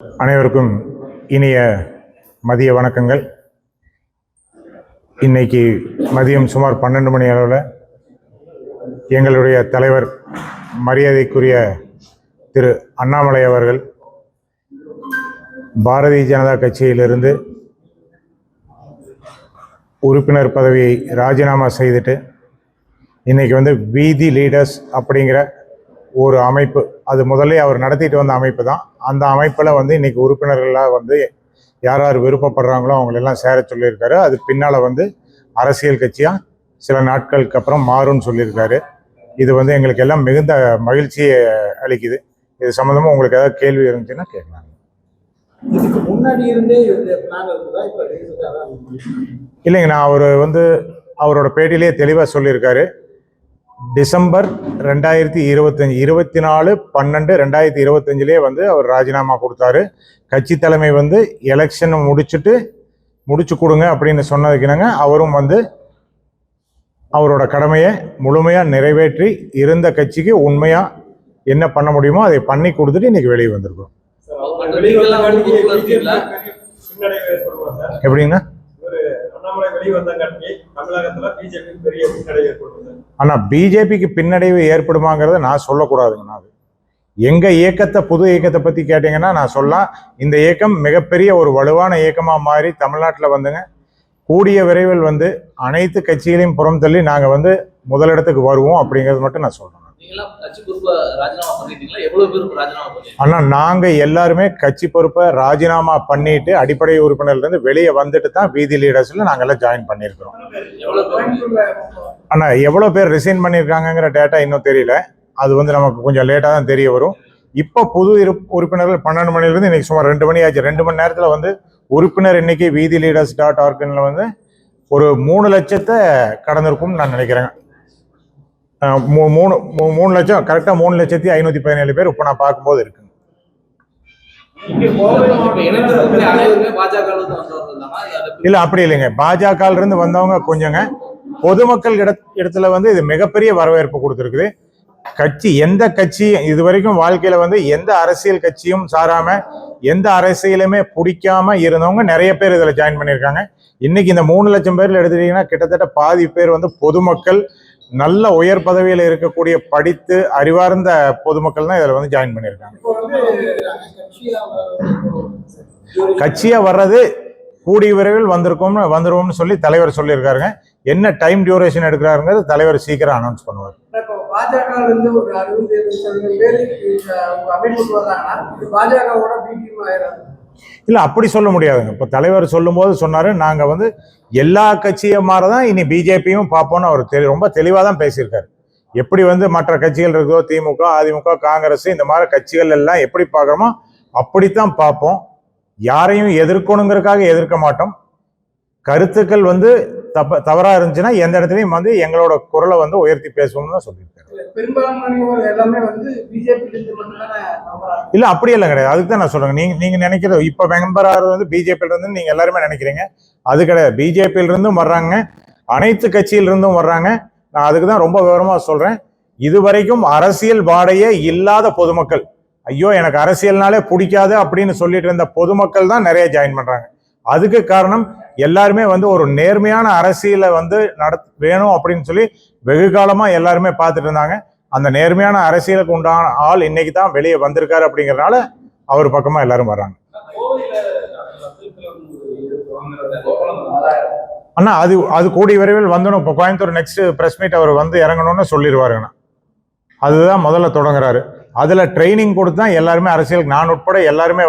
அனைவருக்கும் இனிய மதிய வணக்கங்கள். இன்னைக்கு மதியம் சுமார் 12 மணி அளவில் எங்களுடைய தலைவர் மரியாதைக்குரிய திரு அண்ணாமலை அவர்கள் பாரதிய ஜனதா கட்சியிலிருந்து உறுப்பினர் பதவியை ராஜினாமா செய்துட்டு இன்னைக்கு வீதி லீடர்ஸ் அப்படிங்கிற ஒரு அமைப்பு, அது முதல்ல அவர் நடத்திட்டு வந்த அமைப்பு தான். அந்த அமைப்பில் இன்னைக்கு உறுப்பினர்களாக யார் யார் விருப்பப்படுறாங்களோ அவங்களெல்லாம் சேர சொல்லியிருக்காரு. அது பின்னால் அரசியல் கட்சியாக சில நாட்களுக்கு அப்புறம் மாறும்னு சொல்லியிருக்காரு. இது எங்களுக்கு எல்லாம் மிகுந்த மகிழ்ச்சியை அளிக்குது. இது சம்மந்தமாக உங்களுக்கு ஏதாவது கேள்வி இருந்துச்சுன்னா கேட்கலாம். இதுக்கு முன்னாடி இருந்தே இல்லைங்க, நான் அவர் அவரோட பேட்டியிலே தெளிவாக சொல்லியிருக்காரு. டிசம்பர் 2025 24/12/2025 அவர் ராஜினாமா கொடுத்தாரு. கட்சி தலைமை எலெக்ஷன் முடிச்சு கொடுங்க அப்படின்னு சொன்னதுக்குனாங்க அவரும் அவரோட கடமையை முழுமையாக நிறைவேற்றி இருந்த கட்சிக்கு உண்மையாக என்ன பண்ண முடியுமோ அதை பண்ணி கொடுத்துட்டு இன்னைக்கு வெளியே வந்திருக்கோம். எப்படின்னா ஆனா பிஜேபிக்கு பின்னடைவு ஏற்படுமாங்கிறத நான் சொல்லக்கூடாதுங்கண்ணா. அது எங்க இயக்கத்தை, புது இயக்கத்தை பத்தி கேட்டீங்கன்னா நான் சொல்லலாம். இந்த இயக்கம் மிகப்பெரிய ஒரு வலுவான இயக்கமா மாறி தமிழ்நாட்டில் கூடிய விரைவில் அனைத்து கட்சிகளையும் புறம் தள்ளி நாங்க முதலிடத்துக்கு வருவோம் அப்படிங்கிறது மட்டும் நான் சொல்றேன். ஆனா நாங்க எல்லாருமே கட்சி பொறுப்பை ராஜினாமா பண்ணிட்டு அடிப்படை உறுப்பினர்ல இருந்து வெளியே வந்துட்டு தான் வீதி லீடர்ஸ்ல நாங்க எல்லாம் ஜாயின் பண்ணிருக்கிறோம். ஆனா எவ்வளவு பேர் ரிசைன் பண்ணிருக்காங்கிற டேட்டா இன்னும் தெரியல. அது நமக்கு கொஞ்சம் லேட்டா தான் தெரிய வரும். இப்போ புது உறுப்பினர்கள் 12 மணில இருந்து இன்னைக்கு சுமார் 2 மணி ஆச்சு. 2 மணி நேரத்துல உறுப்பினர் இன்னைக்கு VidiLeaders.org ஒரு 3 லட்சத்தை கடந்திருக்கும்னு நான் நினைக்கிறேன். 3 லட்சம் கரெக்டா 3,517,000 பேர் இப்ப நான் பார்க்கும்போது இருக்கு. இல்ல அப்படி இல்லைங்க, பாஜக இருந்து வந்தவங்க கொஞ்சங்க. பொதுமக்கள் இடத்துல இது மிகப்பெரிய வரவேற்பு கொடுத்துருக்குது. கட்சி எந்த கட்சி இதுவரைக்கும் வாழ்க்கையில எந்த அரசியல் கட்சியும் சாராம எந்த அரசியலுமே பிடிக்காம இருந்தவங்க நிறைய பேர் இதுல ஜாயின் பண்ணியிருக்காங்க. இன்னைக்கு இந்த 3 லட்சம் பேர்ல எடுத்துட்டீங்கன்னா கிட்டத்தட்ட பாதி பேர் பொதுமக்கள், நல்ல உயர் பதவியில் இருக்கக்கூடிய படித்து அறிவார்ந்த பொதுமக்கள் தான் இதுல ஜாயின் பண்ணியிருக்காங்க. கட்சியா வர்றது கூடிய விரைவில் வந்துருவோம்னு சொல்லி தலைவர் சொல்லியிருக்காருங்க. என்ன டைம் டியூரேஷன் எடுக்கிறாருங்கிறது தலைவர் சீக்கிரம் அனௌன்ஸ் பண்ணுவார். இல்ல அப்படி சொல்ல முடியாதுங்க. இப்ப தலைவர் சொல்லும் போது சொன்னாரு, நாங்க எல்லா கட்சியும் மாறதான் இனி பிஜேபியும் பார்ப்போம்னு அவர் ரொம்ப தெளிவா தான் பேசியிருக்காரு. எப்படி மற்ற கட்சிகள் இருக்கோ, திமுக, அதிமுக, காங்கிரஸ், இந்த மாதிரி கட்சிகள் எல்லாம் எப்படி பார்க்கறோமோ அப்படித்தான் பார்ப்போம். யாரையும் எதிர்க்கணுங்கிறதுக்காக எதிர்க்க மாட்டோம். கருத்துக்கள் தவறா இருந்துச்சுன்னா எந்த இடத்துலயும் எங்களோட குரலை உயர்த்தி பேசுவோம்னு தான் சொல்லியிருக்காரு. இல்ல அப்படி எல்லாம் கிடையாது. அதுக்கு தான் நான் சொல்றேன். நீங்க நினைக்கிறது இப்ப மெம்பர் ஆகிறது பிஜேபியில இருந்து நீங்க எல்லாருமே நினைக்கிறீங்க. அது கிடையாது. பிஜேபியில இருந்தும் வர்றாங்க, அனைத்து கட்சியில இருந்தும் வர்றாங்க. நான் அதுக்கு தான் ரொம்ப விவரமா சொல்றேன். இதுவரைக்கும் அரசியல் வாடையே இல்லாத பொதுமக்கள், ஐயோ எனக்கு அரசியல்னாலே பிடிக்காது அப்படின்னு சொல்லிட்டு இருந்த பொதுமக்கள் தான் நிறைய ஜாயின் பண்றாங்க. அதுக்கு காரணம் எல்லாருமே ஒரு நேர்மையான அரசியலை வேணும் அப்படின்னு சொல்லி வெகு காலமா எல்லாருமே பார்த்துட்டு இருந்தாங்க. அந்த நேர்மையான அரசியலுக்கு உண்டான ஆள் இன்னைக்கு தான் வெளியே வந்திருக்காரு. அப்படிங்கறதுனால அவர் பக்கமா எல்லாரும் வர்றாங்க. ஆனா அது கூடிய விரைவில் வந்துடும். இப்போ கோயம்புத்தூர் நெக்ஸ்ட் பிரஸ் மீட் அவர் இறங்கணும்னு சொல்லிடுவாருங்கண்ணா. அதுதான் முதல்ல தொடங்குறாரு. அதுல ட்ரைனிங் கொடுத்து தான் எல்லாருமே அரசியலுக்கு, நான் உட்பட எல்லாருமே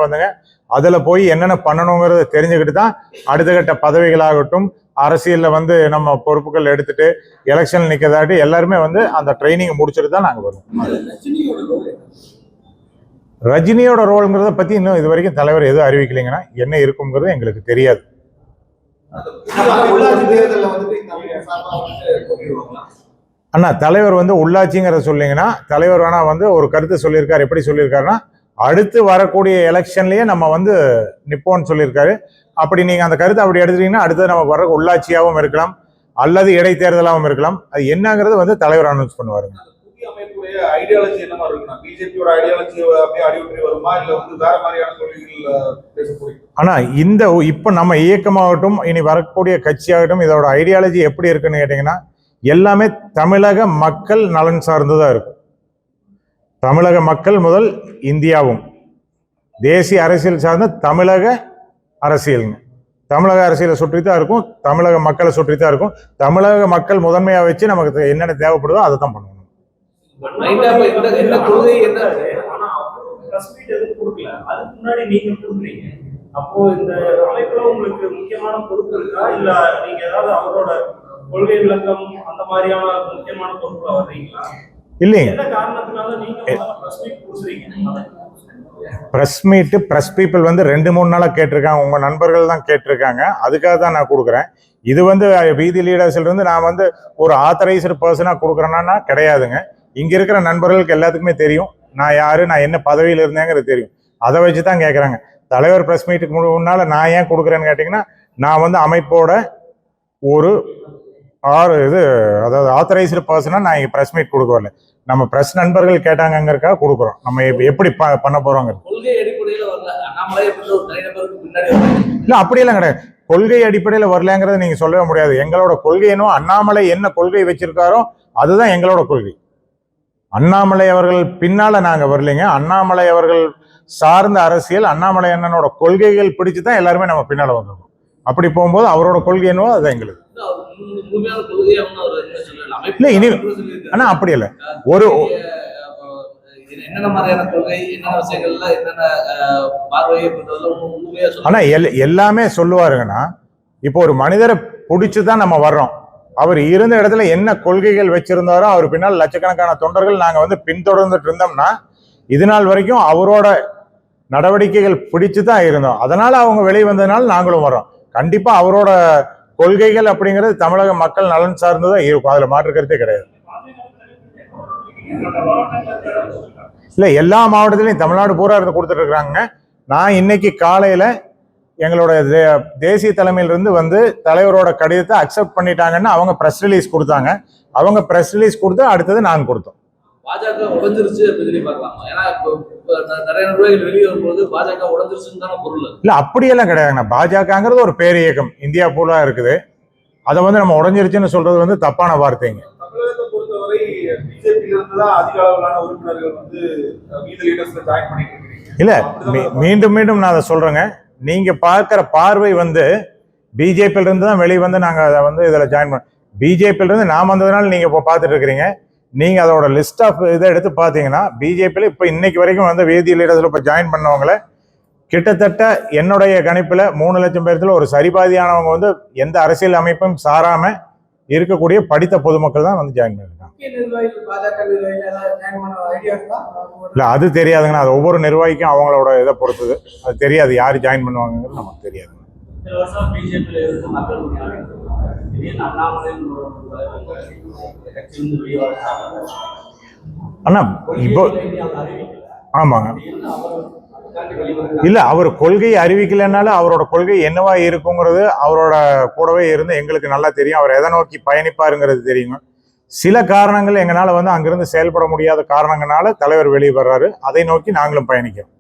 அதுல போய் என்னென்ன பண்ணணுங்கிறத தெரிஞ்சுக்கிட்டு தான் அடுத்த கட்ட பதவிகளாகட்டும், அரசியல்ல நம்ம பொறுப்புகள் எடுத்துட்டு எலெக்ஷன் நிக்கிறதாட்டி எல்லாருமே அந்த ட்ரைனிங் முடிச்சுட்டு தான் நாங்க வருவோம். ரஜினியோட ரோல்ங்கிறத பத்தி இன்னும் இது வரைக்கும் தலைவர் எதுவும் அறிவிக்கலைங்கன்னா என்ன இருக்குங்கிறது எங்களுக்கு தெரியாது. அண்ணா தலைவர் உள்ளாட்சிங்கிறத சொல்லிங்கன்னா தலைவர் வேணா ஒரு கருத்து சொல்லியிருக்காரு. எப்படி சொல்லியிருக்காருன்னா, அடுத்து வரக்கூடிய எலெக்ஷன்லயே நம்ம நிப்போன்னு சொல்லியிருக்காரு. அப்படி நீங்க அந்த கருத்தை அப்படி எடுத்துட்டீங்கன்னா அடுத்தது நமக்கு வர உள்ளாட்சியாகவும் இருக்கலாம் அல்லது இடைத்தேர்தலாகவும் இருக்கலாம். அது என்னங்கிறது தலைவர் அனௌன்ஸ் பண்ணுவாருங்க. ஐடியாலஜி என்ன மாதிரி இருக்குன்னா பிஜேபியோட ஐடியாலஜி அப்படியே அடிவிட்டு வருமா இல்ல வந்து வேற மாதிரியான கொள்கைகள் பேச போறீங்க? ஆனா இப்ப நம்ம இயக்கமாகட்டும் இனி வரக்கூடிய கட்சியாகட்டும் இதோட ஐடியாலஜி எப்படி இருக்குன்னு கேட்டீங்கன்னா எல்லாமே தமிழக மக்கள் நலன் சார்ந்துதான் இருக்கும். தமிழக மக்கள் முதல் இந்தியாவும் தேசிய அரசியல் சார்ந்த தமிழக அரசியலுங்க. தமிழக அரசியலை சுற்றி தான் இருக்கும், தமிழக மக்களை சுற்றி தான் இருக்கும். தமிழக மக்கள் முதன்மையா வச்சு நமக்கு என்னென்ன தேவைப்படுதோ அதை தான் பண்ணணும். அப்போ இந்த அமைப்புல உங்களுக்கு முக்கியமான பொறுப்பு இருக்கா இல்ல நீங்க ஏதாவது அவரோட கொள்கை விளக்கம் அந்த மாதிரியான முக்கியமான பொறுப்புல வர்றீங்களா? இல்லைங்க, என்ன காரணத்தினால நீங்க பிரஸ் மீட் கொடுக்குறீங்க? பிரஸ் பீப்புள் வந்து 2-3 நாளா கேட்டிருக்காங்க, உங்க நண்பர்கள் தான் கேட்டிருக்காங்க, அதுக்காக தான் நான் கொடுக்குறேன். இது வந்து வீதி லீடர்ஸ்ல இருந்து நான் வந்து ஒரு ஆத்தரைஸ்டு பர்சனா கொடுக்குறேன்னா கிடையாதுங்க. இங்க இருக்கிற நண்பர்களுக்கு எல்லாத்துக்குமே தெரியும் நான் யாரு, நான் என்ன பதவியில் இருந்தேங்கிறது தெரியும். அதை வச்சு தான் கேட்குறாங்க. தலைவர் பிரஸ் மீட்டுக்கு முன்னால நான் ஏன் கொடுக்குறேன்னு கேட்டிங்கன்னா நான் வந்து அமைப்போட ஒரு அதாவது ஆத்தரைஸ்டு பர்சனா நான் இங்கே பிரஸ் மீட் கொடுக்க வரல. நம்ம பிரஸ் நண்பர்கள் கேட்டாங்கிறதுக்காக கொடுக்குறோம். நம்ம எப்படி பண்ண போறோங்க? இல்ல அப்படியெல்லாம் கிடையாது. கொள்கை அடிப்படையில் வரலங்கிறத நீங்க சொல்லவே முடியாது. எங்களோட கொள்கை என்னவோ, அண்ணாமலை என்ன கொள்கை வச்சிருக்காரோ அதுதான் எங்களோட கொள்கை. அண்ணாமலை அவர்கள் பின்னால நாங்க வரலைங்க. அண்ணாமலை அவர்கள் சார்ந்த அரசியல், அண்ணாமலை அண்ணனோட கொள்கைகள் பிடிச்சு தான் எல்லாருமே நம்ம பின்னால வந்திருக்கோம். அப்படி போகும்போது அவரோட கொள்கை என்னவோ அதுதான் எங்களுக்கு. இல்ல இனி ஆனா அப்படி இல்ல, ஒரு ஆனா எல்லாமே சொல்லுவாருங்கன்னா, இப்போ ஒரு மனிதரை பிடிச்சுதான் நம்ம வர்றோம். அவர் இருந்த இடத்துல என்ன கொள்கைகள் வச்சிருந்தாரோ அவர் பின்னால் லட்சக்கணக்கான தொண்டர்கள் நாங்க வந்து பின்தொடர்ந்துட்டு இருந்தோம்னா இது நாள் வரைக்கும் அவரோட நடவடிக்கைகள் பிடிச்சு தான் இருந்தோம். அதனால அவங்க வெளியே வந்ததுனால நாங்களும் வர்றோம். கண்டிப்பா அவரோட கொள்கைகள் அப்படிங்கிறது தமிழக மக்கள் நலன் சார்ந்துதான் இருக்கும், அதுல மாற்று கருத்தே கிடையாது. இல்ல எல்லா மாவட்டத்திலையும் தமிழ்நாடு பூரா இருந்து கொடுத்துட்டு இருக்காங்க. நான் இன்னைக்கு காலையில எங்களோட தேசிய தலைமையிலிருந்து வந்து தலைவரோட கடிதத்தை அக்செப்ட் பண்ணிட்டாங்கன்னு அவங்க பிரஸ் ரிலீஸ் கொடுத்தாங்க. அவங்க பிரஸ் ரிலீஸ் கொடுத்து அடுத்தது நாங்க கொடுத்தோம். பாஜக உடைஞ்சிருச்சு அப்படின்னு பார்க்கலாமா? ஏன்னா நிறைய நிர்வாகிகள் வெளியே வரும்போது பாஜக உடைஞ்சிருச்சுன்னு தானே பொருள். இல்ல அப்படியெல்லாம் கிடையாதுண்ணா. பாஜகங்கிறது ஒரு பேர் இயக்கம், இந்தியா பூரா இருக்குது. அதை வந்து நம்ம உடைஞ்சிருச்சுன்னு சொல்றது வந்து தப்பான வார்த்தைங்க. தமிழகத்தை பொறுத்தவரை பிஜேபியில இருந்து தான் அதிக அளவிலான உறுப்பினர்கள் வந்து வீதி லீடர்ஸ்ல ஜாயின் பண்ணிட்டு இருக்கீங்க. இல்ல மீண்டும் மீண்டும் நான் அதை சொல்றேங்க. நீங்க பார்க்கிற பார்வை வந்து பிஜேபியில இருந்து தான் வெளியே வந்து நாங்க அதை வந்து இதுல ஜாயின் பண்ண. பிஜேபியில இருந்து நான் வந்ததுனால நீங்க இப்போ பார்த்துட்டு இருக்கிறீங்க. நீங்க அதோட லிஸ்ட் ஆஃப் இதை எடுத்து பார்த்தீங்கன்னா பிஜேபியில இப்போ இன்னைக்கு வரைக்கும் வந்து வேதி லீடர்ஸ்ல இப்போ ஜாயின் பண்ணவங்கள கிட்டத்தட்ட என்னுடைய கணிப்புல 3 லட்சம் பேர்த்துல ஒரு சரிபாதியானவங்க வந்து எந்த அரசியல் அமைப்பும் சாராம இருக்கக்கூடிய படித்த பொதுமக்கள் தான் வந்து ஜாயின் பண்ணிருக்காங்க. இல்ல அது தெரியாதுங்கண்ணா. அது ஒவ்வொரு நிர்வாகிக்கும் அவங்களோட இதை பொறுத்தது. அது தெரியாது யாரு ஜாயின் பண்ணுவாங்கிறது நமக்கு தெரியாது. அண்ணா இப்போ ஆமாங்க. இல்ல அவர் கொள்கையை அறிவிக்கலைன்னாலும் அவரோட கொள்கை என்னவா இருக்குங்கிறது அவரோட கூடவே இருந்து எங்களுக்கு நல்லா தெரியும். அவர் எதை நோக்கி பயணிப்பாருங்கிறது தெரியுங்க. சில காரணங்கள் எங்களால வந்து அங்கிருந்து செயல்பட முடியாத காரணங்களால தலைவர் வெளியே வர்றாரு. அதை நோக்கி நாங்களும் பயணிக்கிறோம்.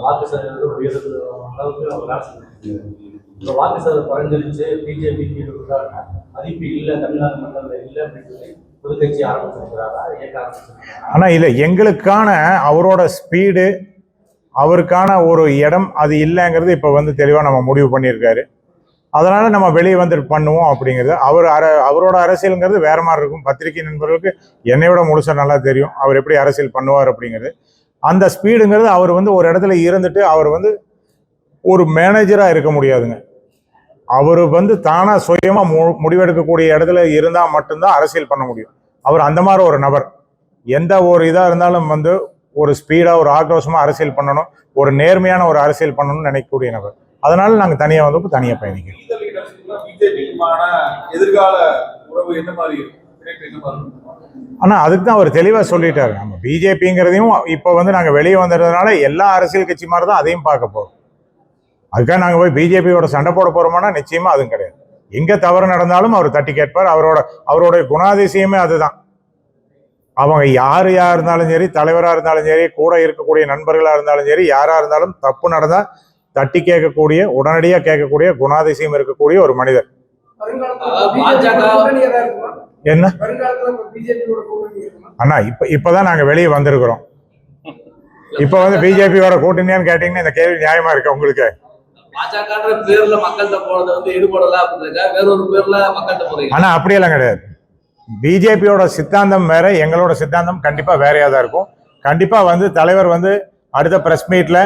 வாக்கு சதவீதம் உயர்றது அளவுக்கு வாக்கு சதவீதம் குறைஞ்சிருச்சு, பிஜேபிக்கு மதிப்பு இல்லை, தமிழ்நாடு மக்கள் இல்லை அப்படின்னு சொல்லி புதுக்கட்சி ஆரம்பிச்சிருக்கிறாரா, இயக்க ஆரம்பிச்சிருக்கிறாரா? ஆனா இல்ல, எங்களுக்கான அவரோட ஸ்பீடு, அவருக்கான ஒரு இடம் அது இல்லைங்கிறது இப்ப வந்து தெளிவா நம்ம முடிவு பண்ணியிருக்காரு. அதனால நம்ம வெளியே வந்துட்டு பண்ணுவோம் அப்படிங்கிறது. அவரோட அரசியலுங்கிறது வேற மாதிரி இருக்கும். பத்திரிகை நண்பர்களுக்கு என்னை விட முழுசா நல்லா தெரியும் அவர் எப்படி அரசியல் பண்ணுவார் அப்படிங்கிறது. அந்த ஸ்பீடுங்கிறது அவர் வந்து ஒரு இடத்துல இருந்துட்டு அவர் வந்து ஒரு மேனேஜரா இருக்க முடியாதுங்க. அவர் வந்து தானா சுயமா முடிவெடுக்கக்கூடிய இடத்துல இருந்தா மட்டும்தான் அரசியல் பண்ண முடியும். அவர் அந்த மாதிரி ஒரு நபர். எந்த ஒரு இதா இருந்தாலும் வந்து ஒரு ஸ்பீடா ஒரு ஆக்ரோஷமா அரசியல் பண்ணணும், ஒரு நேர்மையான ஒரு அரசியல் பண்ணணும்னு நினைக்கக்கூடிய நபர். அதனால நாங்க தனியா வந்து தனியா பயணிக்கிறோம். எதிர்கால உறவு என்ன மாதிரி இருக்கும்? ஆனா அதுக்கு தான் அவர் தெளிவா சொல்லிட்டாரு. நம்ம பிஜேபிங்கிறதையும் இப்ப வந்து நாங்க வெளியே வந்ததுனால எல்லா அரசியல் கட்சி மாதிரி தான் அதையும் பார்க்க போறோம். அதுக்காக நாங்க போய் பிஜேபியோட சண்டை போட போறோம்னா நிச்சயமா அதுவும் கிடையாது. எங்க தவறு நடந்தாலும் அவர் தட்டி கேட்பார். அவருடைய குணாதிசயமே அதுதான். அவங்க யாரா இருந்தாலும் சரி, தலைவராக இருந்தாலும் சரி, கூட இருக்கக்கூடிய நண்பர்களாக இருந்தாலும் சரி, யாரா இருந்தாலும் தப்பு நடந்தா தட்டி கேட்கக்கூடிய, உடனடியாக கேட்கக்கூடிய குணாதிசயம் இருக்கக்கூடிய ஒரு மனிதர். என்ன அண்ணா, இப்பதான் நாங்க வெளியே வந்திருக்கிறோம். இப்ப வந்து பிஜேபியோட கூட்டணியான்னு கேட்டீங்கன்னா இந்த கேள்வி நியாயமா இருக்கு உங்களுக்கு? பாஜக பேர்ல மக்கள்கிட்ட போனது வந்து ஈடுபடல அப்படிங்க, வேறொரு பேர்ல மக்கள்கிட்ட போறீங்க. ஆனா அப்படியெல்லாம் கிடையாது. பிஜேபியோட சித்தாந்தம் வேற, எங்களோட சித்தாந்தம் கண்டிப்பா வேறையா தான் இருக்கும். கண்டிப்பா வந்து தலைவர் வந்து அடுத்த பிரஸ் மீட்ல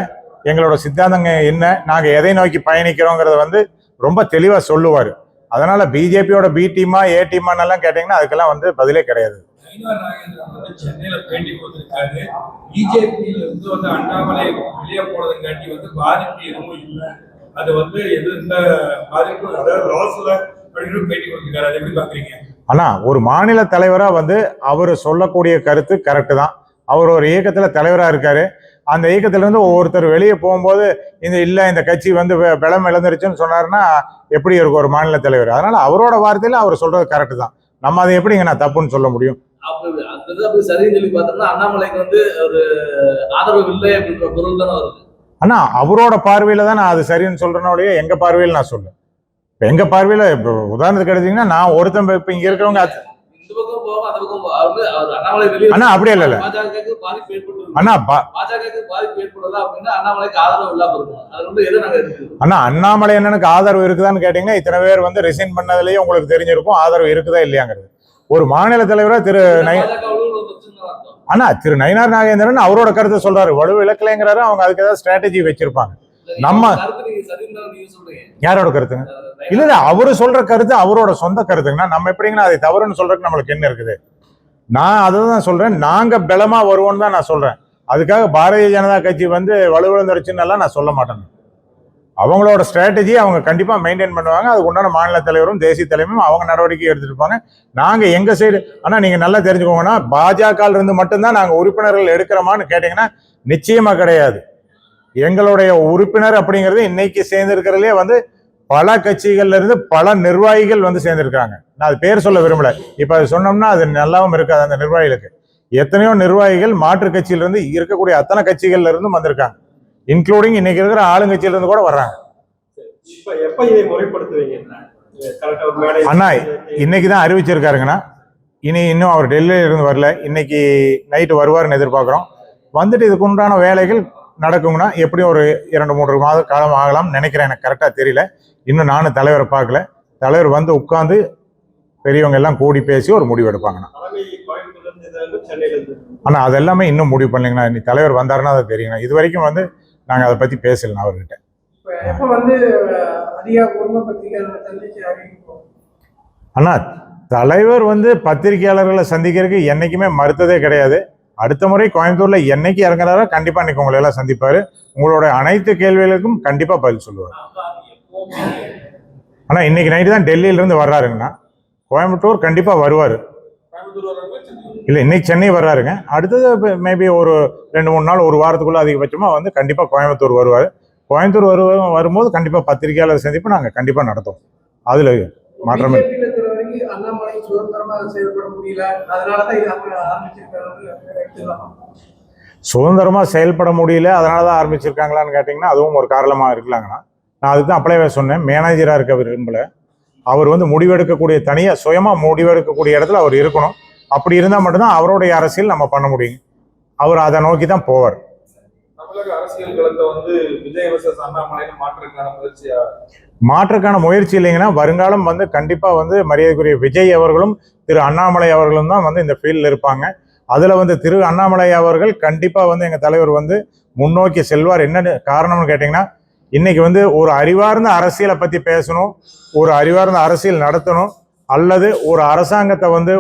எங்களோட சித்தாந்தங்க என்ன, நாங்க எதை நோக்கி பயணிக்கிறோங்கிறத வந்து ரொம்ப தெளிவா சொல்லுவாரு. அதனால பிஜேபியோட பி டீமா ஏ டீமான்னெல்லாம் கேட்டீங்கன்னா அதுக்கெல்லாம் வந்து பதிலே கிடையாது. சென்னையில பேட்டி கொடுத்திருக்காரு. பிஜேபியில இருந்து வந்து அண்ணாமலை வெளியே போனதுங்காட்டி வந்து பாதிப்பு எதுவும் இல்லை, அது வந்து எந்த பாதிப்பு, அதாவது லாஸ்ல அப்படின்னு பேட்டி கொடுத்திருக்காரு. அதை எப்படி பாக்குறீங்க? ஆனா ஒரு மாநில தலைவரா வந்து அவர் சொல்லக்கூடிய கருத்து கரெக்டு தான். அவர் ஒரு இயக்கத்துல தலைவரா இருக்காரு. அந்த இயக்கத்துல இருந்து ஒவ்வொருத்தர் வெளியே போகும்போது இந்த கட்சி வந்து பலம் இழந்துருச்சுன்னு சொன்னாருன்னா எப்படி இருக்கும் ஒரு மாநில தலைவர்? அதனால அவரோட வார்த்தையில அவர் சொல்றது கரெக்டு தான். நம்ம அதை எப்படிங்க நான் தப்புன்னு சொல்ல முடியும்? அப்படி சரின்னு சொல்லி பார்த்தோம்னா அண்ணாமலைக்கு வந்து ஒரு ஆதரவு இல்லை அப்படின்ற பொருள் தானே வருது. ஆனா அவரோட பார்வையில தான் நான் அது சரின்னு சொல்றேனோடய எங்க பார்வையில் நான் சொல்றேன். இப்ப எங்க பார்வையில இப்ப உதாரணத்துக்கு எடுத்தீங்கன்னா நான் ஒருத்தன் இப்ப இங்க இருக்கிறவங்க இந்த பக்கம் போகாம அந்த பக்கம் அண்ணாமலை வெளியே அண்ணா அப்படி இல்ல பாஜகவுக்கு பாதிப்பு ஏற்பட்டு அண்ணா பாஜகவுக்கு பாதிப்பு ஏற்படுறதா அப்படின்னா அண்ணாமலைக்கு ஆதரவு இல்லாம இருக்கும். அது வந்து எதை நாங்க இருக்குது அண்ணா அண்ணாமலை அண்ணனுக்கு ஆதரவு இருக்குதான்னு கேட்டீங்கன்னா இத்தனை பேர் வந்து ரிசைன் பண்ணதுலயே உங்களுக்கு தெரிஞ்சிருக்கும் ஆதரவு இருக்குதா இல்லையாங்கிறது. ஒரு மாநில தலைவரா திரு நயினார் நாகேந்திரன் அவரோட கருத்தை சொல்றாரு. வலு இழக்கலைங்கிறாரு. அவங்க அதுக்கு ஏதாவது ஸ்ட்ராட்டஜி வச்சிருப்பாங்க. நம்ம யாரோட கருத்துங்க? இல்ல அவரு சொல்ற கருத்து அவரோட சொந்த கருத்துங்கன்னா நம்ம எப்படிங்கன்னா அதை தவறுன்னு சொல்றதுக்கு நம்மளுக்கு என்ன இருக்குது? நான் அதை தான் சொல்றேன். நாங்க பலமா வருவோம்னு தான் நான் சொல்றேன். அதுக்காக பாரதிய ஜனதா கட்சி வந்து வலுவிழந்துருச்சுன்னு எல்லாம் நான் சொல்ல மாட்டேன். அவங்களோட ஸ்ட்ராட்டஜி அவங்க கண்டிப்பா மெயின்டைன் பண்ணுவாங்க. அதுக்கு உண்டான மாநில தலைவரும் தேசிய தலைவரும் அவங்க நடவடிக்கை எடுத்துட்டு இருப்பாங்க. நாங்க எங்க சைடு ஆனா நீங்க நல்லா தெரிஞ்சுக்கோங்கன்னா பாஜக இருந்து மட்டும்தான் நாங்க உறுப்பினர்கள் எடுக்கிறோமான்னு கேட்டீங்கன்னா நிச்சயமா கிடையாது. எங்களுடைய உறுப்பினர் அப்படிங்கிறது இன்னைக்கு சேர்ந்திருக்கிறதுலே வந்து பல கட்சிகள்ல இருந்து பல நிர்வாகிகள் வந்து சேர்ந்திருக்காங்க. நான் அது பேர் சொல்ல விரும்பல. இப்ப அது சொன்னோம்னா அது நல்லாவும் இருக்காது. அந்த நிர்வாகிகளுக்கு எத்தனையோ நிர்வாகிகள் மாற்று கட்சியில இருந்து இருக்கக்கூடிய அத்தனை கட்சிகள்ல இருந்தும் வந்திருக்காங்க. இன்க்ளூடிங் இன்னைக்கு இருக்கிற ஆளுங்கட்சியில இருந்து கூட வர்றாங்க. அண்ணா இன்னைக்குதான் அறிவிச்சிருக்காருங்கண்ணா. இன்னும் அவர் டெல்லியில இருந்து வரல. இன்னைக்கு நைட்டு வருவாருன்னு எதிர்பார்க்கிறோம். வந்துட்டு இதுக்கு உண்டான வேலைகள் நடக்குங்கன்னா எப்படியும் ஒரு 2-3 மாத காலம் ஆகலாம் நினைக்கிறேன். எனக்கு கரெக்டா தெரியல. இன்னும் நானும் தலைவரை பார்க்கல. தலைவர் வந்து உட்கார்ந்து பெரியவங்க எல்லாம் கூடி பேசி ஒரு முடிவு எடுப்பாங்கண்ணா. ஆனா அது எல்லாமே இன்னும் முடிவு பண்ணலைங்கண்ணா. இன்னைக்கு தலைவர் வந்தாருன்னா அது தெரியுங்கண்ணா. இது வரைக்கும் வந்து நாங்க அதை பத்தி பேசலாம் அவர்கிட்ட. அண்ணா தலைவர் வந்து பத்திரிகையாளர்களை சந்திக்கிறதுக்கு என்னைக்குமே மறுத்ததே கிடையாது. அடுத்த முறை கோயம்புத்தூர்ல என்னைக்கு இறங்குறாரோ கண்டிப்பா இன்னைக்கு உங்களை எல்லாம் சந்திப்பாரு. உங்களோட அனைத்து கேள்விகளுக்கும் கண்டிப்பா பதில் சொல்லுவார். ஆனா இன்னைக்கு நைட்டு தான் டெல்லியில இருந்து வர்றாருங்கண்ணா. கோயம்புத்தூர் கண்டிப்பா வருவாரு. இல்ல இன்னைக்கு சென்னை வர்றாருங்க. அடுத்தது மேபி ஒரு 2-3 நாள் ஒரு வாரத்துக்குள்ள அதிகபட்சமா வந்து கண்டிப்பா கோயம்புத்தூர் வருவாரு. கோயம்புத்தூர் வரும்போது கண்டிப்பா பத்திரிகையாளர் சந்திப்பு நாங்க கண்டிப்பா நடத்துவோம். அதுல மாற்றமே சுதந்திரமா செயல்பட முடியல அதனாலதான் ஆரம்பிச்சிருக்காங்களான்னு கேட்டீங்கன்னா அதுவும் ஒரு காரணமா இருக்கலாங்கண்ணா. நான் அதுக்கு தான் அப்ளைவே சொன்னேன். மேனேஜரா இருக்க விரும்பல. அவர் வந்து முடிவெடுக்கக்கூடிய தனியா சுயமா முடிவெடுக்கக்கூடிய இடத்துல அவர் இருக்கணும். அப்படி இருந்தா மட்டும்தான் அவருடைய அரசியல் நம்ம பண்ண முடியும். அவர் அதை நோக்கி தான் போவார். தமிழக அரசியல் களத்தை வந்து விஜய் வர்சஸ் அண்ணாமலைன்னு மாற்றுக்கான முயற்சி இல்லைங்கன்னா வருங்காலம் வந்து கண்டிப்பா வந்து மரியாதைக்குரிய விஜய் அவர்களும் திரு அண்ணாமலை அவர்களும் தான் வந்து இந்த ஃபீல்டில் இருப்பாங்க. அதுல வந்து திரு அண்ணாமலை அவர்கள் கண்டிப்பா வந்து எங்க தலைவர் வந்து முன்னோக்கி செல்வார். என்ன காரணம்னு கேட்டீங்கன்னா இன்னைக்கு வந்து ஒரு அறிவார்ந்த அரசியலை பத்தி பேசணும், ஒரு அறிவார்ந்த அரசியல் நடத்தணும், அல்லது ஒரு அரசாங்கத்தை வந்து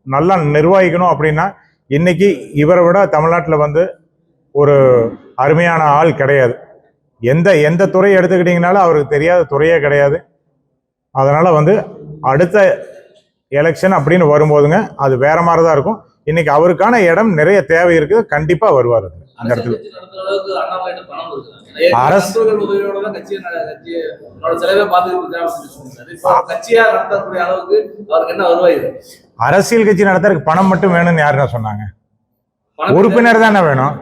நல்லா நிர்வகிக்கணும் அப்படின்னா இன்னைக்கு இவரை விட தமிழ்நாட்டில் வந்து ஒரு அருமையான ஆள் கிடையாது. எந்த துறையை எடுத்துக்கிட்டீங்கனாலும் அவருக்கு தெரியாத துறையே கிடையாது. அதனால வந்து அடுத்த எலெக்ஷன் அப்படின்னு வரும்போதுங்க அது வேற மாதிரி தான் இருக்கும். இன்னைக்கு அவருக்கான இடம் நிறைய தேவை இருக்குது. கண்டிப்பா வருவார். இந்த இடத்துல. கட்சி நடத்துற அளவுக்கு அண்ணாமலை பணம் இருக்கு. அரசு- நண்பர்கள் உதவியோட தான் கட்சியோட செலவே பார்த்துக்கிட்டு இருக்காங்க. இப்போ கட்சியா நடத்தக்கூடிய அளவுக்கு அவருக்கு என்ன வருவாய் இருக்கு? அரசியல் கட்சி நடத்துறதுக்கு பணம் மட்டும் வேணும்னு யாருன்னா சொன்னாங்க? பணம் உறுப்பினர் தானே வேணும்,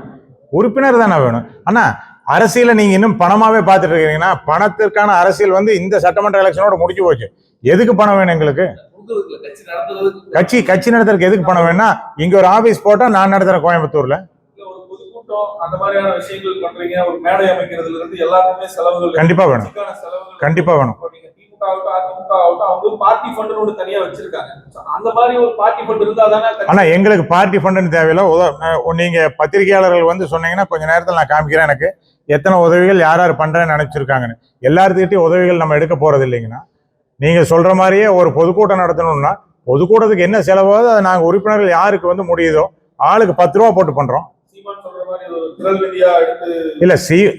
உறுப்பினர் தானே வேணும். ஆனா அரசியல நீங்க இன்னும் பணமாவே பார்த்துட்டு இருக்கீங்கன்னா, பணத்திற்கான அரசியல் வந்து இந்த சட்டமன்ற எலெக்ஷனோட முடிஞ்சு போச்சு. எதுக்கு பணம் வேணும் எங்களுக்கு? கொடுக்கறதுக்கு கட்சி நடத்துறதுக்கு கட்சி நடத்துறதுக்கு எதுக்கு பணம் வேணும்னா, இங்க ஒரு ஆபீஸ் போட்டா நான் நடத்துறேன் கோயம்புத்தூர்ல. இல்ல ஒரு பொதுக்கூட்டம் அந்த மாதிரியான விஷயங்கள் பண்றீங்க, ஒரு மேடை அமைக்கிறதுல இருந்து எல்லாருக்குமே செலவுகள் கண்டிப்பா வேணும், கட்சிக்கான செலவுகள் கண்டிப்பா வேணும். இப்போ நீங்க திமுக ஆகட்டும் அதிமுக ஆகட்டும் அவங்க பார்ட்டி ஃபண்ட் ஒன்று தனியா வச்சிருக்காங்க. அந்த மாதிரி ஒரு பார்ட்டி ஃபண்ட் இருந்தா தானே ஆனா எங்களுக்கு பார்ட்டி ஃபண்டுன்னு தேவையில்லை. நீங்க பத்திரிகையாளர்கள் வந்து சொன்னீங்கன்னா கொஞ்ச நேரத்தில் நான் காமிக்கிறேன் எனக்கு எத்தனை உதவிகள் யார் யார் பண்றேன்னு நினைச்சிருக்காங்கன்னு. எல்லாத்துக்கிட்டையும் உதவிகள் நம்ம எடுக்க போறது இல்லைங்கன்னா, நீங்க சொல்ற மாதிரியே ஒரு பொதுக்கூட்டம் நடத்தணும்னா பொதுக்கூட்டத்துக்கு என்ன செலவாகுதோ அதை நாங்கள் உறுப்பினர்கள் யாருக்கு வந்து முடியுதோ ஆளுக்கு 10 ரூபா போட்டு பண்றோம். சீமான் சொல்ற மாதிரி ஒரு திரள் நிதியா எடுத்து இல்ல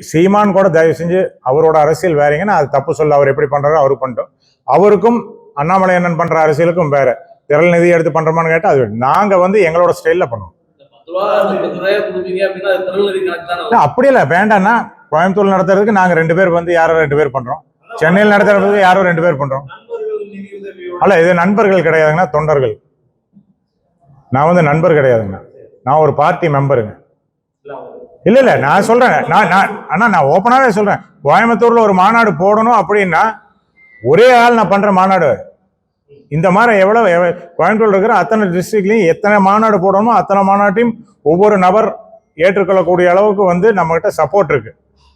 சீமான் கூட தயவு செஞ்சு அவரோட அரசியல் வேறீங்க, நான் அது தப்பு சொல்ல. அவர் எப்படி பண்றாரோ அவரு பண்ணிட்டோம். அவருக்கும் அண்ணாமலை அண்ணன் பண்ற அரசியலுக்கும் வேற. திரள் நிதி எடுத்து பண்றோமான்னு கேட்டா அது நாங்க வந்து எங்களோட ஸ்டைல்ல பண்ணுவோம். 10 ரூபாய் கொடுப்பீங்க அப்படின்னா அது திருநெல்வேலி கணக்கு தானே இல்ல, அப்படி இல்ல, வேண்டாம்னா கோயம்புத்தூர் நடத்துறதுக்கு நாங்க 2 பேர் வந்து யாரோ 2 பேர் பண்றோம். சென்னையில் நடத்துறதுக்கு யாரோ 2 பேர் பண்றோம். நண்பர்கள் நிதி உதவியோட அல்ல, இது நண்பர்கள் கிடையாதுங்கன்னா தொண்டர்கள். நான் வந்து நண்பர் கிடையாதுங்க, நான் ஒரு பார்ட்டி மெம்பருங்க. இல்ல நான் சொல்றேன், நான் ஓப்பனாவே சொல்றேன். கோயம்புத்தூர்ல ஒரு மாநாடு போடணும் அப்படின்னா ஒரே ஆள் நான் பண்ற மாநாடு. இந்த மாதிரி எவ்வளவு கோயம்புத்தூர்ல இருக்கிற அத்தனை டிஸ்ட்ரிக்ட்லயும் எத்தனை மாநாடு போடணுமோ அத்தனை மாநாட்டையும் ஒவ்வொரு நபர் ஏற்றுக்கொள்ளக்கூடிய அளவுக்கு வந்து நம்ம கிட்ட சப்போர்ட் இருக்கு.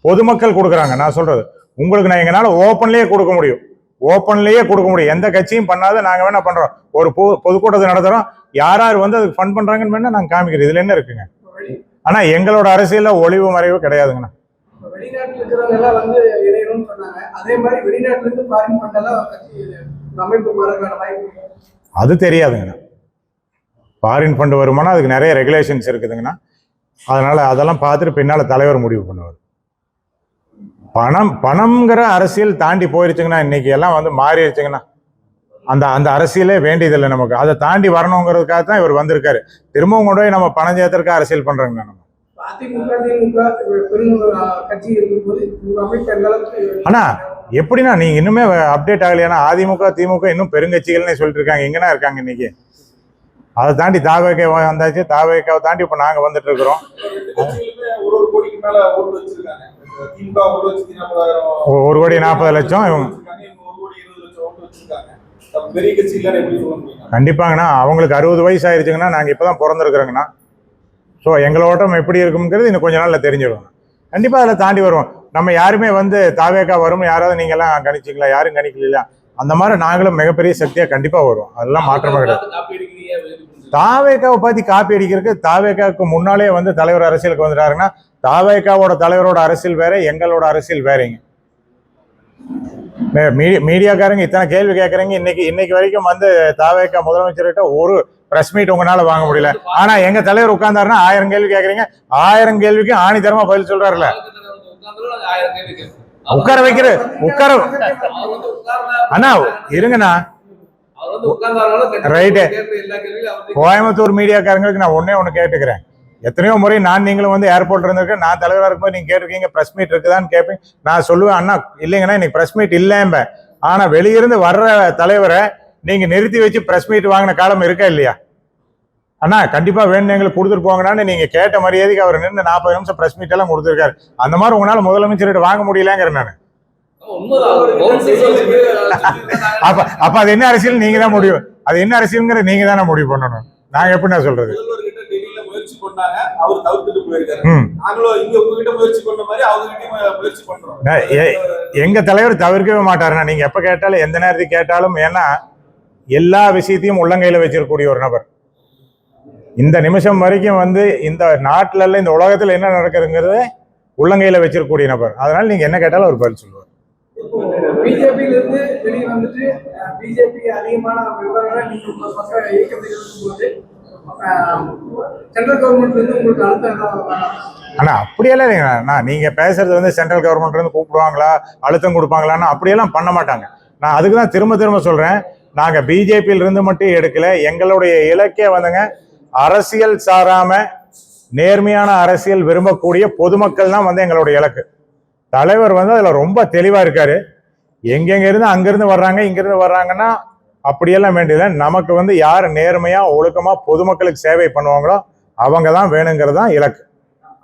பொதுமக்கள் கொடுக்குறாங்க. நான் சொல்றது உங்களுக்கு நான் எங்களால ஓப்பன்லயே கொடுக்க முடியும், எந்த கட்சியும் பண்ணாத நாங்க வேணா பண்றோம். ஒரு பொதுக்கூட்டத்தை நடத்துறோம், யார் வந்து அதுக்கு ஃபண்ட் பண்றாங்கன்னு வேணா நாங்க காமிக்கிறோம். இதுல என்ன இருக்குங்க? ஆனா எங்களோட அரசியல்ல ஒளிவு மறைவு கிடையாதுங்கண்ணா. வெளிநாட்டுல இருக்கிறவங்க எல்லாம் வந்து இணையணும்னு சொன்னாங்க. அதே மாதிரி வெளிநாட்டுல இருந்து ஃபாரின் பண்ணலாம் கட்சி அமைப்பு மாறக்கான வாய்ப்பு அது தெரியாதுங்கண்ணா. ஃபாரின் ஃபண்ட் வருமானா அதுக்கு நிறைய ரெகுலேஷன்ஸ் இருக்குதுங்கண்ணா. அதனால அதெல்லாம் பார்த்துட்டு பின்னால தலைவர் முடிவு பண்ணுவார். பணம்ங்கிற அரசியல் தாண்டி போயிருச்சுங்கன்னா, இன்னைக்கு எல்லாம் வந்து மாறிடுச்சுங்கண்ணா. அந்த அரசியலே வேண்டியதில்லை நமக்கு. அதை தாண்டி வரணுங்கிறதுக்காக தான் இவர் வந்திருக்காரு. திரும்பவும் கொண்டு போய் நம்ம பணம் சேர்த்துறதுக்கு அரசியல் பண்றோங்கண்ணா. நம்ம அதிமுக திமுக பெரும் கட்சி இருக்கும்போது அமைப்பு எந்த அளவுக்கு ஆனா எப்படின்னா நீங்க இன்னுமே அப்டேட் ஆகலையானா, அதிமுக திமுக இன்னும் பெருங்கட்சிகள்னு சொல்லிட்டு இருக்காங்க. எங்கன்னா இருக்காங்க இன்னைக்கு? அதை தாண்டி தாவேக வந்தாச்சு, தாவேகாவை தாண்டி இப்ப நாங்க வந்துட்டு இருக்கிறோம். கட்சிகளுமே ஒரு கோடிக்கு மேல ஓட்டு வச்சிருக்காங்க. திமுக 1,40,000 1,40,00,000 இவங்க 1,20,00,000 ஓட்டு வச்சிருக்காங்க. பெரிய கட்சிகள் எப்படி சொல்ல முடியும்? கண்டிப்பாங்கண்ணா. அவங்களுக்கு 60 வயசு ஆயிடுச்சுங்கன்னா, நாங்க இப்பதான் பிறந்திருக்கிறோங்கண்ணா. ஸோ எங்களோட ஓட்டம் எப்படி இருக்குங்கிறது இன்னும் கொஞ்ச நாள்ல தெரிஞ்சிடும். கண்டிப்பா அதில் தாண்டி வருவோம். நம்ம யாருமே வந்து தாவேக்கா வரும் யாராவது நீங்க எல்லாம் கணிச்சிங்களா? யாரும் கணிக்கல. அந்த மாதிரி நாங்களும் மிகப்பெரிய சக்தியா கண்டிப்பா வரும். அதெல்லாம் மாற்றமா கிடையாது. காப்பி அடிக்கிறீங்க. தாவேக்காவை பத்தி காப்பி அடிக்கிறதுக்கு, தாவேக்காவுக்கு முன்னாலே வந்து தலைவர் அரசியலுக்கு வந்துட்டாருன்னா, தாவேக்காவோட தலைவரோட அரசியல் வேற, எங்களோட அரசியல் வேறங்க. மீடியாக்காரங்க இத்தனை கேள்வி கேட்கறீங்க. இன்னைக்கு வரைக்கும் வந்து தாவேக்கா முதலமைச்சர்கிட்ட ஒரு பிரஸ் மீட் உங்களால வாங்க முடியல. ஆனா எங்க தலைவர் உட்கார்ந்தாருன்னா 1000 கேள்வி கேட்கறீங்க. 1000 கேள்விக்கு ஆணித்தரமா பதில் சொல்றாருல. உட்கார வைக்கிற அண்ணா இருங்கண்ணா. ரைட்டு. கோயம்புத்தூர் மீடியாக்காரங்களுக்கு நான் ஒண்ணு கேட்டுக்கிறேன். எத்தனையோ முறை நீங்களும் வந்து ஏர்போர்ட்ல இருந்திருக்கேன். நான் தலைவராக இருக்கும்போது நீங்க கேட்டிருக்கீங்க பிரஸ் மீட் இருக்குதான்னு கேட்பீங்க. நான் சொல்லுவேன், அண்ணா இல்லைங்கண்ணா இன்னைக்கு பிரஸ் மீட் இல்லைம்ப. ஆனா வெளியிருந்து வர்ற தலைவரை நீங்க நிறுத்தி வச்சு பிரஸ் மீட் வாங்கின காலம் இருக்கா இல்லையா? அண்ணா கண்டிப்பா வேணும் எங்களுக்கு கொடுத்துட்டு போங்கன்னு நீங்க கேட்ட மரியாதைக்கு அவர் நின்று 40 நிமிஷம் பிரஸ் மீட் எல்லாம் கொடுத்துருக்காரு. அந்த மாதிரி உங்களால முதலமைச்சர்கிட்ட வாங்க முடியலங்கிறேன் நான். அப்ப அது என்ன அரசியல் நீங்க தான் முடிவு, அது என்ன அரசியல்ங்கிறது நீங்க தானே முடிவு பண்ணணும். நாங்க எப்படி நான் சொல்றது? முயற்சி பண்ணாங்க, அவர் தவிர்த்துட்டு போயிருக்காரு. நாங்களும் இங்க உங்ககிட்ட முயற்சி பண்ண மாதிரி அவங்ககிட்டயும் முயற்சி பண்றோம். எங்க தலைவர் தவிர்க்கவே மாட்டாருன்னா, நீங்க எப்ப கேட்டாலும் எந்த நேரத்துக்கு கேட்டாலும். ஏன்னா எல்லா விஷயத்தையும் உள்ளங்கையில வச்சிருக்கக்கூடிய ஒரு நபர். இந்த நிமிஷம் வரைக்கும் வந்து இந்த நாட்டுல இந்த உலகத்துல என்ன நடக்குதுங்கிறத உள்ளங்கையில வச்சிருக்கக்கூடிய நபர். அதனால நீங்க என்ன கேட்டாலும் அவர் பதில் சொல்லுவார். பிஜேபியில இருந்து வெளியே வந்துட்டு பிஜேபி அதிகமான விவரங்களை நீங்க பக்கம் இயக்கத்தில் இருக்கும்போது சென்ட்ரல் கவர்மெண்ட்ல இருந்து உங்களுக்கு அழுத்தம்? ஆனா அப்படியெல்லாம் இல்லைங்கண்ணா. நீங்க பேசுறது வந்து சென்ட்ரல் கவர்மெண்ட்ல இருந்து கூப்பிடுவாங்களா, அழுத்தம் கொடுப்பாங்களான்னு அப்படியெல்லாம் பண்ண மாட்டாங்க. நான் அதுக்குதான் திரும்ப சொல்றேன், நாங்க பிஜேபியில இருந்து மட்டும் எடுக்கல. எங்களுடைய இலக்கே வந்துங்க அரசியல் சாராம நேர்மையான அரசியல் விரும்பக்கூடிய பொதுமக்கள் தான் வந்து எங்களுடைய இலக்கு. தலைவர் வந்து அதுல ரொம்ப தெளிவா இருக்காரு. எங்கெங்க இருந்து அங்கிருந்து வர்றாங்க இங்கிருந்து வர்றாங்கன்னா அப்படியெல்லாம் வேண்டியதில்லை. நமக்கு வந்து யார் நேர்மையா ஒழுக்கமா பொதுமக்களுக்கு சேவை பண்ணுவாங்களோ அவங்க தான் வேணுங்கிறது தான் இலக்கு.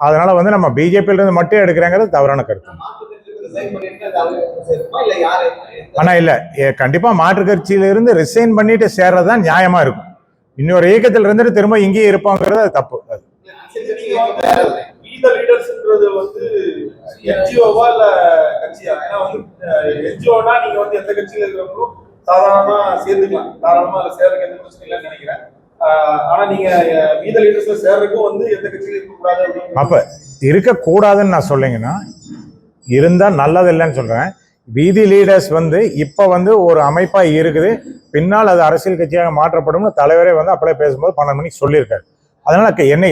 அதனால வந்து நம்ம பிஜேபியில இருந்து மட்டும் எடுக்கிறேங்கிறது தவறான கருத்து. ஆனா இல்ல, கண்டிப்பா மாற்று கட்சியில இருந்து ரிசைன் பண்ணிட்டு சேர்றதுதான் நியாயமா இருக்கும். இன்னொரு இயக்கத்தில் இருந்துட்டு திரும்ப இங்கேயே இருப்பாங்கிறது அது தப்பு. லீடர்ஸ்ன்றது வந்து என்ஜிஓவா இல்ல கட்சியா? ஏன்னா வந்து என்ஜிஓனா நீங்க வந்து எந்த கட்சியில இருக்கிறவங்களும் சாதாரணமா சேர்ந்துக்கலாம், தாராளமா அதுல சேர்றதுக்கு எந்த பிரச்சனை இல்லைன்னு நினைக்கிறேன். ஆனா நீங்க மீத லீடர்ஸ்ல சேர்றதுக்கும் வந்து எந்த கட்சியில இருக்கக்கூடாது அப்படின்னு அப்ப இருக்கக்கூடாதுன்னு நான் சொல்லிங்கன்னா இருந்தா நல்லது இல்லைன்னு சொல்றேன். வீதி லீடர்ஸ் வந்து இப்ப வந்து ஒரு அமைப்பா இருக்குது, பின்னால் அது அரசியல் கட்சியாக மாற்றப்படும்னு தலைவரே வந்து அப்படியே பேசும்போது 12 மணிக்கு சொல்லியிருக்காரு. அதனால என்ன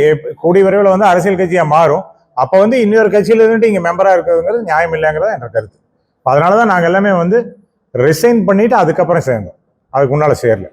கூடிய விரைவில் வந்து அரசியல் கட்சியா மாறும். அப்ப வந்து இன்னொரு கட்சியில இருந்துட்டு இங்க மெம்பரா இருக்கிறதுங்கிறது நியாயம் இல்லைங்கிறத என்ற கருத்து. அதனாலதான் நாங்க எல்லாமே வந்து ரிசைன் பண்ணிட்டு அதுக்கப்புறம் சேர்ந்தோம், அதுக்கு முன்னால சேரல.